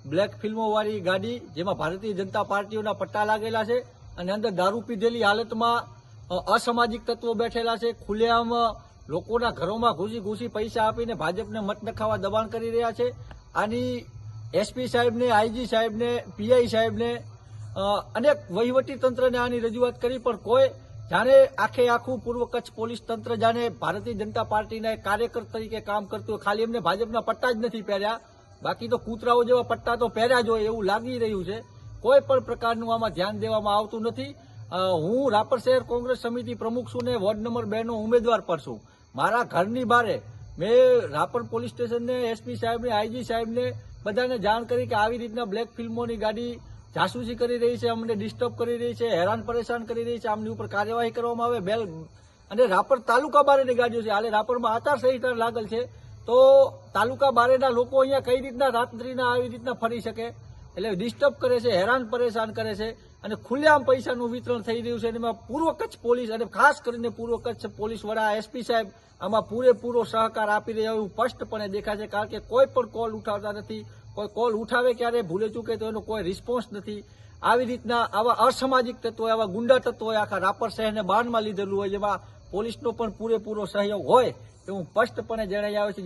Black ફિલ્મોવાળી ગાડી, જેમાં ભારતીય જનતા પાર્ટીઓના પટ્ટા લાગેલા છે અને અંદર દારૂ પીધેલી હાલતમાં અસામાજિક તત્વો બેઠેલા છે. ખુલ્લેઆમ લોકોના ઘરોમાં ઘૂસી પૈસા આપીને ભાજપને મત નખાવા દબાણ કરી રહ્યા છે. આની એસપી સાહેબને, આઈજી સાહેબને, પીઆઈ સાહેબને અનેક વહીવટી તંત્રને આની રજૂઆત કરી, પણ કોઈ જાણે આખું પૂર્વ કચ્છ પોલીસ તંત્ર જાણે ભારતીય જનતા પાર્ટીના એક કાર્યકર તરીકે કામ કરતું હોય. ખાલી એમને ભાજપના પટ્ટા જ નથી પહેર્યા, બાકી તો કૂતરાઓ જેવા પટ્ટા તો પહેર્યા જ હોય એવું લાગી રહ્યું છે. કોઈ પણ પ્રકારનું આમાં ધ્યાન દેવામાં આવતું નથી. હું રાપર શહેર કોંગ્રેસ સમિતિ પ્રમુખ છું ને વોર્ડ નંબર 2 નો ઉમેદવાર પણ છું. મારા ઘરની બારે મેં રાપર પોલીસ સ્ટેશનને, એસપી સાહેબને, આઈજી સાહેબને બધાને જાણ કરી કે આવી રીતના બ્લેક ફિલ્મોની ગાડી જાસૂસી કરી રહી છે, અમને ડિસ્ટર્બ કરી રહી છે, હેરાન પરેશાન કરી રહી છે, આમની ઉપર કાર્યવાહી કરવામાં આવે. અને રાપર તાલુકા બારેની ગાડીઓ છે. હાલે રાપરમાં આચારસંહિતા લાગેલ છે, તો તાલુકા બારેના લોકો અહીંયા કઈ રીતના રાત્રિના આવી રીતના ફરી શકે? એટલે ડિસ્ટર્બ કરે છે, હેરાન પરેશાન કરે છે અને ખુલ્લેઆમ પૈસાનું વિતરણ થઈ રહ્યું છે. એમાં પૂર્વ કચ્છ પોલીસ અને ખાસ કરીને પૂર્વ કચ્છ પોલીસ વડા એસપી સાહેબ આમાં પૂરેપૂરો સહકાર આપી રહ્યા એવું સ્પષ્ટપણે દેખાય છે. કારણ કે કોઈ પણ કોલ ઉઠાવતા નથી. કોઈ કોલ ઉઠાવે ક્યારે ભૂલે ચૂકે તો એનો કોઈ રિસ્પોન્સ નથી. આવી રીતના આવા અસામાજિક તત્વો, આવા ગુંડા તત્વોએ આખા રાપર શહેરને બાનમાં લીધેલું હોય, જેમાં પોલીસનો પણ પૂરેપૂરો સહયોગ હોય એવું સ્પષ્ટપણે જણાઈ આવે છે.